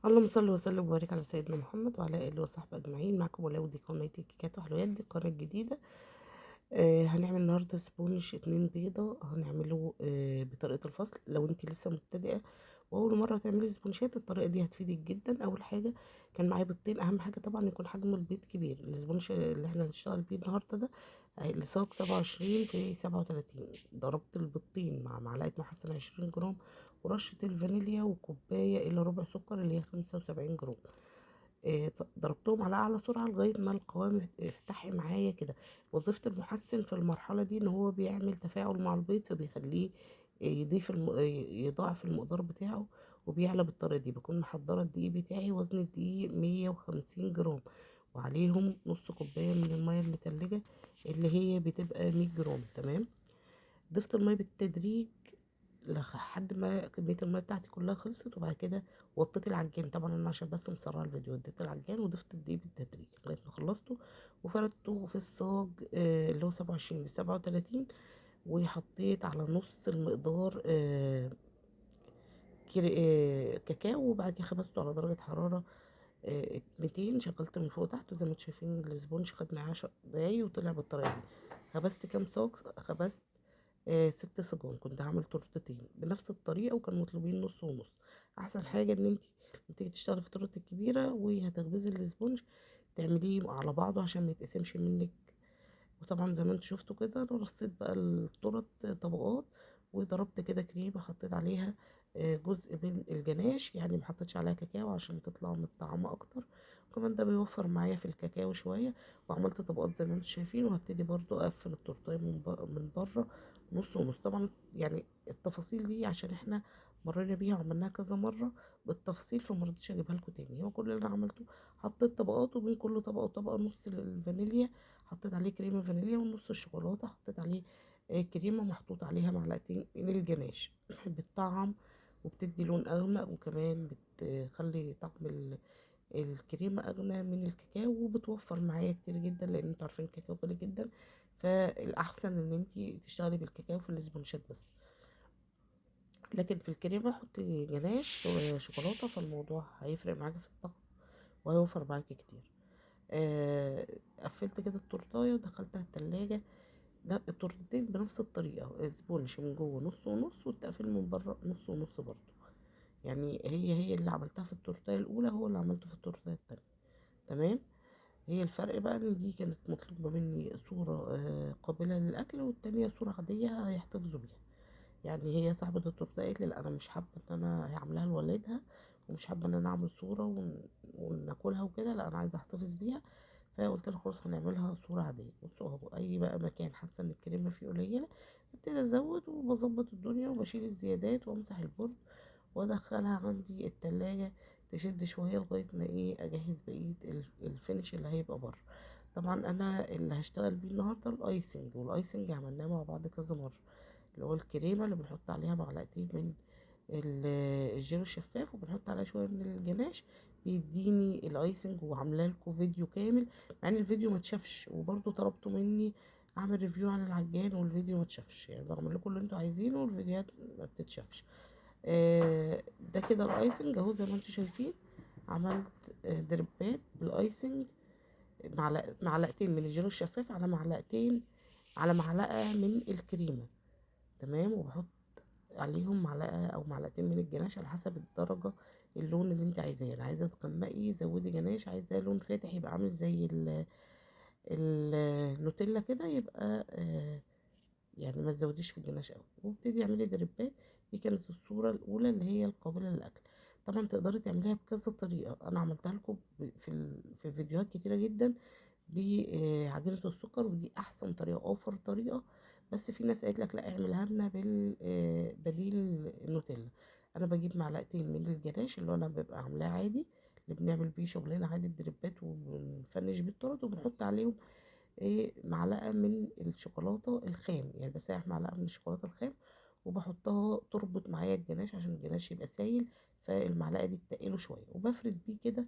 اللهم صل وسلم وبارك على سيدنا محمد وعلى اله وصحبه اجمعين. معكم ولودي قناه كيكات وحلويات، دي القناه الجديده. هنعمل النهارده سبونج 2 بيضه، هنعمله بطريقه الفصل. لو انت لسه مبتدئه واول مره تعملي سبونجات، الطريقه دي هتفيدك جدا. اول حاجه كان معايا بيضتين، اهم حاجه طبعا يكون حجم البيض كبير. السبونج اللي احنا هنشتغل بيه النهارده ده لصاج 27 في 37. ضربت البيضتين مع معلقه محسن 20 جرام ورشه الفانيليا وكوبايه الا ربع سكر اللي هي 75 جرام. ضربتهم على اعلى سرعه لغايه ما القوام يفتحي معايا كده. وظيفه المحسن في المرحله دي ان هو بيعمل تفاعل مع البيض، فبيخليه يضاعف المقدار بتاعه وبيعلى بالطريقه دي. بكون محضره الدقيق بتاعي، وزن الدقيق 150 جرام، وعليهم نص كوبايه من الميه المتلجه اللي هي بتبقى 100 جرام. تمام. ضفت الميه بالتدريج لحد ما كمية المية بتاعتي كلها خلصت، وبعد كده وطيت العجان. طبعا انا عشان بس مسرعة الفيديو اديت العجان وضفت الدقيق بالتدريج لغاية ما خلصته، وفردته في الصاج اللي هو 27 ل 37. وحطيت على نص المقدار كاكاو، وبعد كده خبزته على درجة حرارة 200. شغلت من فوق وتحت، وزي ما انتم شايفين الاسبونج خد معايا 10 دقايق وطلع بالطريقة دي. خبزت كام صاج؟ خبزت 6 سجون. كنت هعمل تورتتين بنفس الطريقة، وكانوا مطلوبين نص ونص. احسن حاجة ان انت لما تيجي تشتغلي في التورت الكبيرة وهتخبزي الاسبونج تعمليه على بعضه عشان ما يتقسمش منك. وطبعا زي ما انتوا شفتوا كده انا رصيت بقى التورت طبقات، وضربت كده كريمة حطيت عليها جزء من الجناش، يعني محطتش عليها كاكاو عشان تطلع مطعمة اكتر. وكمان ده بيوفر معايا في الكاكاو شوية. وعملت طبقات زي ما انتوا شايفين، وهبتدي برضو اقفل التورتايه من بره نص ونص. طبعا يعني التفاصيل دي عشان احنا مرينا بيها وعملناها كذا مرة بالتفصيل، فمرضتش اجيبها لكم تاني. هو كل اللي انا عملته حطيت طبقات، وبين كل طبقة وطبقة نص الفانيليا حطيت عليه كريمة فانيليا، ونص الشوكولاتة حطيت عليه كريمة محطوط عليها معلقتين من الجناش. بتطعم وبتدي لون أغمق، وكمان بتخلي طعم الكريمة أغنى من الكاكاو، وبتوفر معايا كتير جدا لأن انتوا عارفين الكاكاو غالي جدا. فالأحسن إن انتي تشتغلي بالكاكاو في الاسبونشات بس، لكن في الكريمة حطي جناش وشوكولاتة، فالموضوع هيفرق معاكي في الطعم وهيوفر معاكي كتير. قفلت كده التورتايه ودخلتها التلاجة. ده التورتتين بنفس الطريقة، سبونج من جوه نص ونص، والتقفيل من بره نص ونص برضو. يعني هي اللي عملتها في التورتاية الأولى هو اللي عملته في التورتاية التانية. تمام. هي الفرق بقى ان دي كانت مطلوبة مني صورة قابلة للأكل، والتانية صورة عادية هيحتفظوا بيها. يعني هي صاحبة التورته قالت لي لا انا مش حابة ان انا هعملها لوالدها، ومش حابة ان انا اعمل صورة وناكلها وكده، لا انا عايزة احتفظ بيها. فقلت لها خلاص هنعملها صورة عادية. بصوا اهو، اي بقى مكان حاسة ان الكريمة فيه قليلة ببتدي ازود وبظبط الدنيا وبشيل الزيادات وامسح البرد وادخلها عندي التلاجة تشد شوية لغاية ما ايه اجهز بقية الفينش اللي هيبقى بره. طبعا انا اللي هشتغل بيه النهاردة الايسنج، والايسنج عملناه مع بعض كذا مرة. اللي هو الكريمة اللي بنحط عليها معلقتين من الجيلو الشفاف، وبنحط عليها شوية من الجناش، بيديني الايسنج. وعامله لكم فيديو كامل مع ان الفيديو ما اتشافش، وبرضه طلبتوا مني اعمل ريفيو عن العجان والفيديو ما اتشافش. يعني بعمل لكم اللي انتوا عايزينه والفيديوهات ما بتتشافش. ده كده الايسنج اهو زي ما انتوا شايفين. عملت دربات بالايسنج، معلقتين من الجيلو الشفاف على معلقتين على معلقة من الكريمة. تمام. وبحط عليهم معلقة او معلقتين من الجناش على حسب الدرجة اللون اللي انت عايزاه. يعني عايزة تغمقي زودي جناش، عايزاه لون فاتح يبقى عامل زي النوتيلا كده، يبقى يعني ما تزوديش في الجناش قوي. وابتدي اعملي دريبات. دي كانت الصورة الاولى اللي هي القابلة للاكل. طبعا تقدري تعمليها بكذا طريقة، انا عملتها لكم في فيديوهات كتيرة جدا بعجينة السكر، ودي احسن طريقة اوفر طريقة. بس في ناس قالت لك لا اعملها لنا بالبديل النوتيلا. انا بجيب معلقتين من الجناش اللي انا ببقى عاملاه عادي، اللي بنعمل بيه شغلنا عادي الدريبات، وبنفنش بيه التورت، وبنحط عليهم معلقة من الشوكولاتة الخام. يعني بسيح معلقة من الشوكولاتة الخام وبحطها تربط معايا الجناش عشان الجناش يبقى سايل، فالمعلقة دي تتقله شوية، وبفرد بيه كده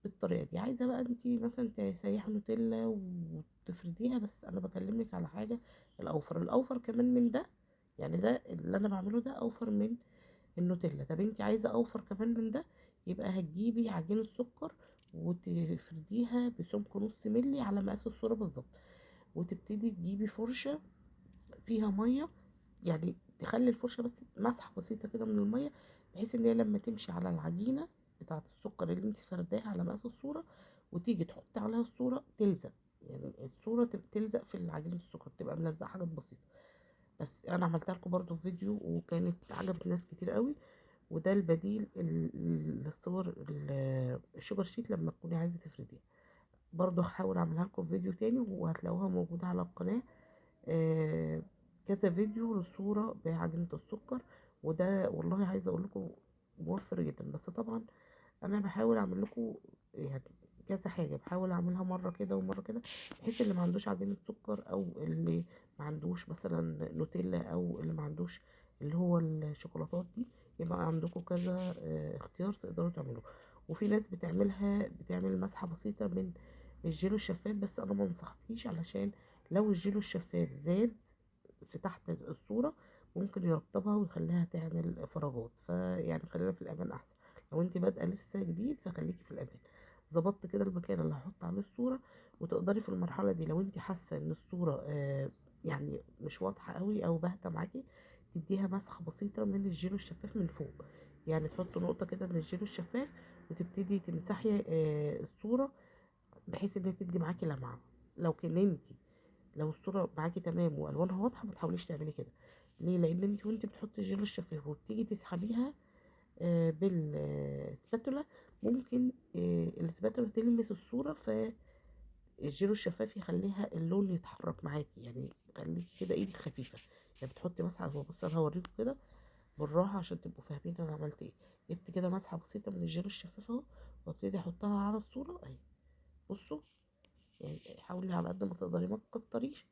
بالطريقة دي. عايزة بقى انتي مثلا تسيحي نوتيلا وتفرديها، بس انا بكلمك على حاجة الاوفر كمان من ده. يعني ده اللي انا بعمله ده اوفر من النوتيلا. طب انتي عايزة اوفر كمان من ده، يبقى هتجيبي عجينة سكر وتفرديها بسمك نص ملي على مقاس الصورة بالظبط، وتبتدي تجيبي فرشة فيها مية، يعني تخلي الفرشة بس مسحة بسيطة كده من المية، بحيث ان هي لما تمشي على العجينة بتاعة السكر اللي انت فرداها على مقاس الصورة وتيجي تحطي عليها الصورة تلزق، يعني الصورة تبقى تلزق في العجينة السكر، تبقى ملزقة حاجات بسيطة. بس انا عملتها لكم برضو في فيديو وكانت عجبت ناس كتير قوي. وده البديل للصور الشوجر شيت لما تكوني عايزة تفرديها. برضو هحاول اعملها لكم في فيديو تاني وهتلاقوها موجودة على القناة. آه، كذا فيديو للصورة بعجينة السكر، وده والله عايزة اقول لكم موفر جدا. بس طبعا انا بحاول اعمل لكم يعني كذا حاجة، بحاول اعملها مرة كده ومرة كده، بحيث اللي ما عندوش عجينة سكر او اللي ما عندوش مثلا نوتيلا او اللي ما عندوش اللي هو الشوكولاتات دي، يبقى عندكم كذا اختيار تقدروا تعملوه. وفي ناس بتعمل مسحة بسيطة من الجيلو الشفاف، بس انا ما انصحكيش، علشان لو الجيلو الشفاف زاد في تحت الصورة ممكن يرطبها ويخليها تعمل فراغات، فيعني خلينا في الأمان أحسن. لو انت بادئة لسه جديد فخليكي في الأمان. ظبطت كده المكان اللي هحط عليه الصورة، وتقدري في المرحلة دي لو انت حاسة ان الصورة يعني مش واضحة قوي او باهتة معاكي، تديها مسحة بسيطة من الجيلو الشفاف من فوق، يعني تحط نقطة كده من الجيلو الشفاف وتبتدي تمسحي الصورة، بحيث ان هي تدي معاكي لمعة. لو كان انت لو الصورة معاكي تمام والوانها واضحة ما تحاوليش تعملي كده. ليه؟ لان انت وانت بتحطي الجيل الشفاف وبتيجي تسحبيها بالسباتولا، ممكن السباتولا تلمس الصورة فالجيل الشفاف يخليها اللون يتحرك معاكي، يعني خليكي كده ايدك خفيفة. يعني بتحطي مسحة، هو بص انا هوريكم كده بالراحة عشان تبقوا فاهمين انا عملت ايه. جبت كده مسحة بسيطة من الجيل الشفاف اهو، وابتدي احطها على الصورة اهي. بصوا، يعني حاولي على قد ما تقدري ما تكتريش.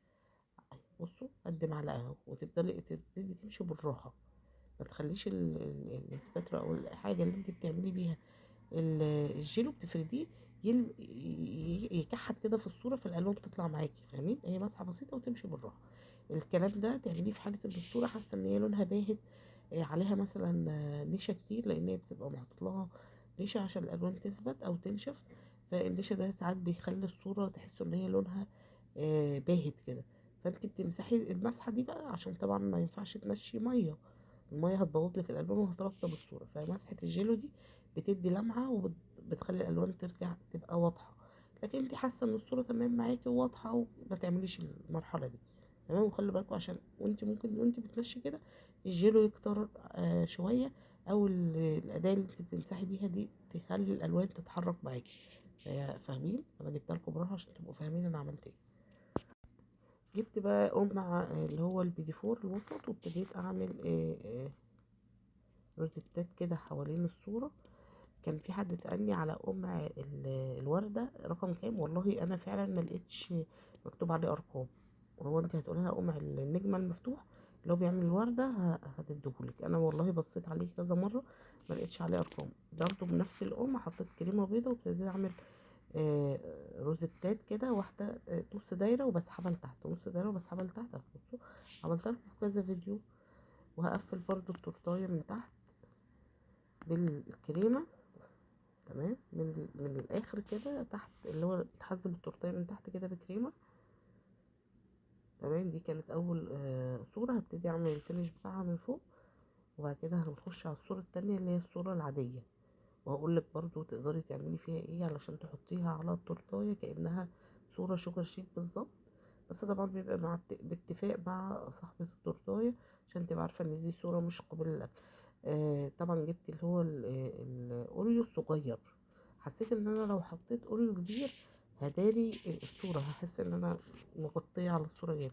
بصوا قد معلقه اهو، تبتدي تمشي بالراحه، ما تخليش السباترا او الحاجه اللي انت بتعملي بيها الجيلو بتفرديه يكحت كده في الصوره، فالالوان تطلع معاكي. فاهمين؟ هي مسحه بسيطه وتمشي بالراحه. الكلام ده تعمليه في حاله ان الصوره حاسه ان هي لونها باهت، عليها مثلا نشا كتير، لان هي بتبقى محطوط لها نشا عشان الالوان تثبت او تنشف. فالنشا ده ساعات بيخلي الصوره تحسوا ان هي لونها باهت كده. فانت بتمسحي المسحه دي بقى، عشان طبعا ما ينفعش تمشي ميه، الميه هتبوظ لك الالوان وهترطب الصوره. فمسحه الجيلو دي بتدي لمعه وبتخلي الالوان ترجع تبقى واضحه. لكن انت حاسه ان الصوره تمام معاكي وواضحه، وما تعمليش المرحله دي. تمام. وخلي بالكم عشان وانت ممكن وانت بتمشي كده الجيلو يكتر شويه، او الاداه اللي انت بتمسحي بيها دي تخلي الالوان تتحرك معاكي. فاهمين؟ انا جبتها لكم براحه عشان تبقوا فاهمين انا عملت ايه. جبت بقى قمع اللي هو البيدي فور الوسط، وابتديت اعمل روزتات كده حوالين الصورة. كان في حد سألني على قمع الوردة رقم كام، والله انا فعلا ما لقيتش مكتوب عليه ارقام. وهو انت هتقولي لها قمع النجمة المفتوح اللي هو بيعمل الوردة هتديهولك. انا والله بصيت عليه كذا مرة ما لقيتش عليه ارقام. برضه بنفس القمع حطيت كريمة بيضة وابتديت اعمل روزتات كده، واحدة نص دايرة وبسحبها لتحت، نص دايرة وبسحبها لتحت. بصوا عملتها لكم في كذا فيديو. وهقفل برضو التورتاية من تحت بالكريمة. تمام. من الاخر كده تحت، اللي هو تحزم التورتاية من تحت كده بكريمة. تمام. دي كانت اول صورة. هبتدي اعمل الفينش بتاعها من فوق، وبعد كده هنخش على الصورة التانية اللي هي الصورة العادية، وهقولك برضو تقدري تعملي فيها ايه علشان تحطيها على التورتاية كأنها صورة شوجر شيت بالظبط. بس طبعا بيبقى باتفاق مع صاحبة التورتاية عشان تبقى عارفة ان دي صورة مش قابلة للأكل. طبعا جبت اللي هو الأوريو الصغير. حسيت ان انا لو حطيت أوريو كبير هداري الصورة، هحس ان انا مغطية على الصورة جامد.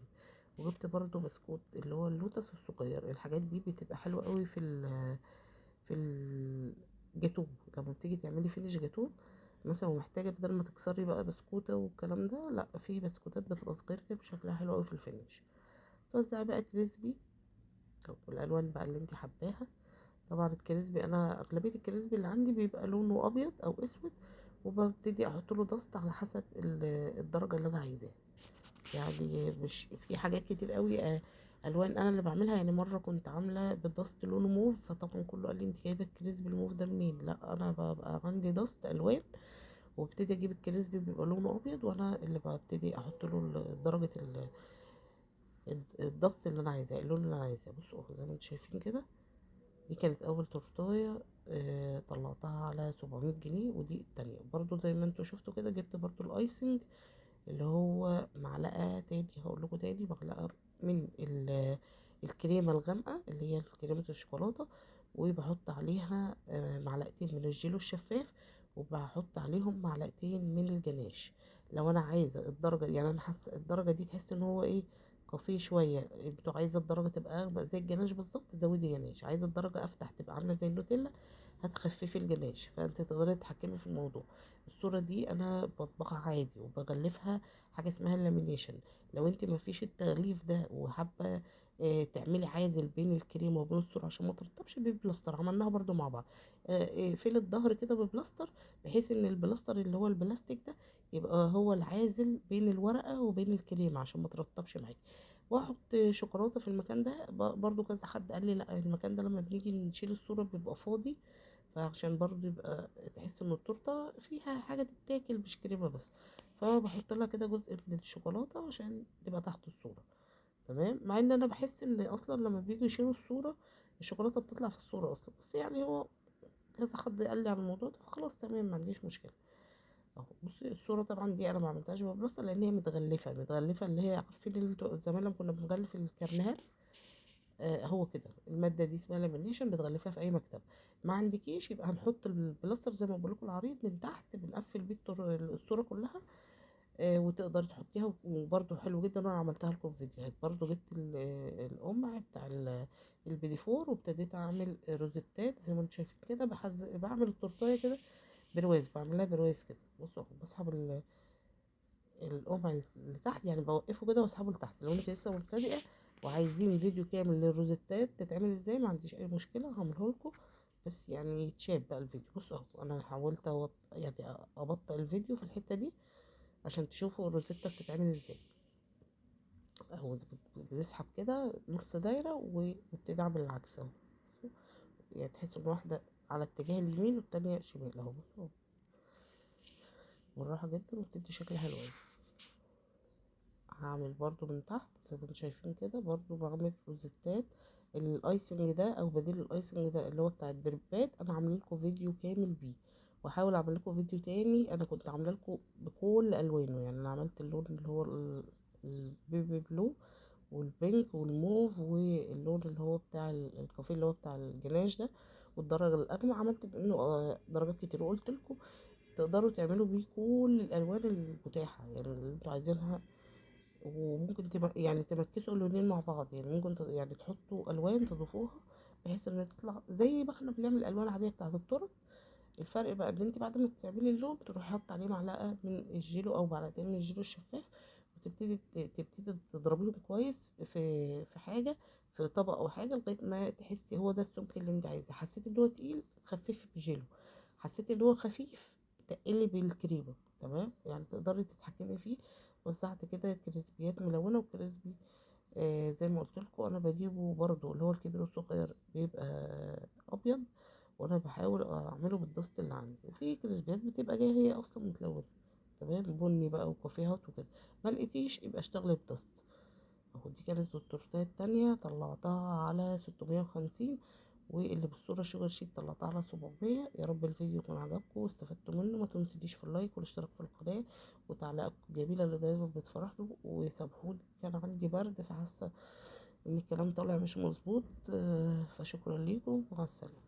وجبت برضو بسكوت اللي هو اللوتس الصغير. الحاجات دي بتبقى حلوة قوي في الجاتوه. لما بتيجي تعملي فينيش جاتوه مثلا ومحتاجه بدل ما تكسري بقى بسكوته والكلام ده، لا، في بسكوتات بتبقى صغيره كده شكلها حلو قوي في الفينيش. توزعي بقى كريسبي والالوان بقى اللي انت حباها. طبعا الكريسبي انا اغلبيه الكريسبي اللي عندي بيبقى لونه ابيض او اسود، وببتدي احط له ضغط على حسب الدرجه اللي انا عايزاها. يعني مش في حاجات كتير قوي الوان انا اللي بعملها. يعني مره كنت عامله بالدست لونه موف، فطبعا كله قال لي انت جايبه الكريسبي الموف ده منين؟ لا، انا ببقى عندي دست الوان، وابتدي اجيب الكريسبي بيبقى لونه ابيض، وانا اللي ببتدي احط له درجه الدست اللي انا عايزاه، اللون اللي انا عايزاه. بصوا زي ما انتم شايفين كده، دي كانت اول تورتايه طلعتها على 700 جنيه. ودي التانية برضو زي ما انتوا شفتوا كده، جبت برضو الايسنج اللي هو معلقة تاني، هقول لكم تاني، معلقة من الكريمة الغامقة اللي هي كريمة الشوكولاتة، وبحط عليها معلقتين من الجيلو الشفاف، وبحط عليهم معلقتين من الجناش. لو انا عايزة الدرجة، يعني انا حاسة الدرجة دي تحس ان هو ايه، كافيه شوية. انتوا عايزة الدرجة تبقى اغمق زي الجناش بالظبط، زودي جناش. عايزة الدرجة افتح تبقى عاملة زي النوتيلا، هتخففي الجناش. فانت تقدري تتحكمي في الموضوع. الصورة دي انا بطبخها عادي وبغلفها حاجة اسمها اللامينيشن. لو انت ما فيش التغليف ده وحابة تعملي عازل بين الكريمة وبين الصورة عشان ما ترطبش، ببلاستر عملناها برضو مع بعض. اقفلي الظهر كده ببلاستر، بحيث ان البلاستر اللي هو البلاستيك ده يبقى هو العازل بين الورقة وبين الكريمة عشان ما ترطبش معاكي. واحط شوكولاتة في المكان ده. برضو كذا حد قال لي لا، المكان ده لما بنيجي نشيل الصورة بيبقى فاضي، فعشان برضو يبقى تحس ان التورته فيها حاجه تتاكل مش كريمه بس. فبحط لها كده جزء من الشوكولاته عشان تبقى تحت الصوره. تمام، مع ان انا بحس ان اصلا لما بيجوا يشيلوا الصوره الشوكولاته بتطلع في الصوره اصلا، بس يعني هو كذا حد قال لي على الموضوع ده، فخلاص تمام ما عنديش مشكله. اهو بصي الصوره طبعا دي انا ما عملتهاش ببلاصه، لان هي متغلفه اللي هي عارفين اللي انتوا زمان لما كنا بنغلف الكرنيهات. هو كده الماده دي اسمها لامينيشن، بتغلفيها في اي مكتب. ما عندكيش يبقى هنحط البلاستر زي ما بقول لكم العريض من تحت، بنقفل بيه الصوره كلها. وتقدري تحطيها. وبرده حلو جدا، وانا عملتها لكم في فيديوهات. برده جبت القمع بتاع البيدي فور، وابتديت اعمل روزيتات زي ما انتم شايفين كده. بعمل التورتايه كده برواز، بعملها برواز كده. بصوا اهو بسحب القمع اللي تحت، يعني بوقفه كده واسحبه لتحت. لو انت لسه مبتدئه وعايزين فيديو كامل للروزيتات تتعمل ازاي، ما عنديش اي مشكله هعمله لكم، بس يعني يتشاف بقى الفيديو. بصوا اهو انا حاولت يعني ابطئ الفيديو في الحته دي عشان تشوفوا الروزيتا بتتعمل ازاي. اهو بنسحب كده نص دايره وابتدي اعمل العكس اهو. بصوا، يعني تحسوا ان واحده على اتجاه اليمين والتانية شمال اهو. بصوا بالراحه جدا وبتدي شكل حلو أوي. هعمل برضو من تحت زي ما انتم شايفين كده، برضو بعمل روزيتات. الايسنج ده او بديل الايسنج ده اللي هو بتاع الدريبات، انا عامله لكم فيديو كامل بيه، واحاول اعمل لكم فيديو تاني انا كنت عامله لكم بكل الوانه. يعني انا عملت اللون اللي هو البيبي بلو والبينك والموف، واللون اللي هو بتاع الكافيه اللي هو بتاع الجناش ده، والدرجه الاغمق عملت منه درجات كتير. وقلت لكم تقدروا تعملوا بيه كل الالوان المتاحه يعني اللي انتوا عايزينها. وممكن يعني تمكسوا اللونين مع بعض. يعني ممكن يعني تحطوا الوان تضيفوها بحيث ان تطلع زي ما احنا بنعمل الالوان العاديه بتاعه التورت. الفرق بقى ان انت بعد ما تعملي اللون تروحي حاطه عليه معلقه من الجيلو او معلقتين من الجيلو الشفاف، وتبتدي تضربيهم كويس في حاجه، في طبق او حاجه، لغايه ما تحسي هو ده السمك اللي انت عايزاه. حسيتي ان هو تقيل تخففي بجيلو، حسيتي ان هو خفيف تقلي بالكريمه. تمام، يعني تقدري تتحكمي فيه. وسعت كده كريسبيات ملونه وكريسبي. زي ما قلت لكم انا بجيبه برضو اللي هو الكبير والصغير بيبقى ابيض، وانا بحاول اعمله بالدست اللي عندي. وفي كريسبيات بتبقى جايه هي اصلا متلونه تمام، بني بقى وكافيهات وكده. ما لقيتيش يبقى اشتغلي بدست اهو. دي كانت التورتايه التانية طلعتها على 650، واللي بالصورة شوجر شيك طلعتها على 700. يا رب الفيديو يكون عجبكم واستفدتوا منه. ما تنسيش في اللايك والاشتراك في القناة وتعليقاتكم الجميلة اللي دايما بتفرحني. وسامحوني كان عندي برد، فحاسة ان الكلام طالع مش مظبوط. فشكرا ليكم، مع السلامة.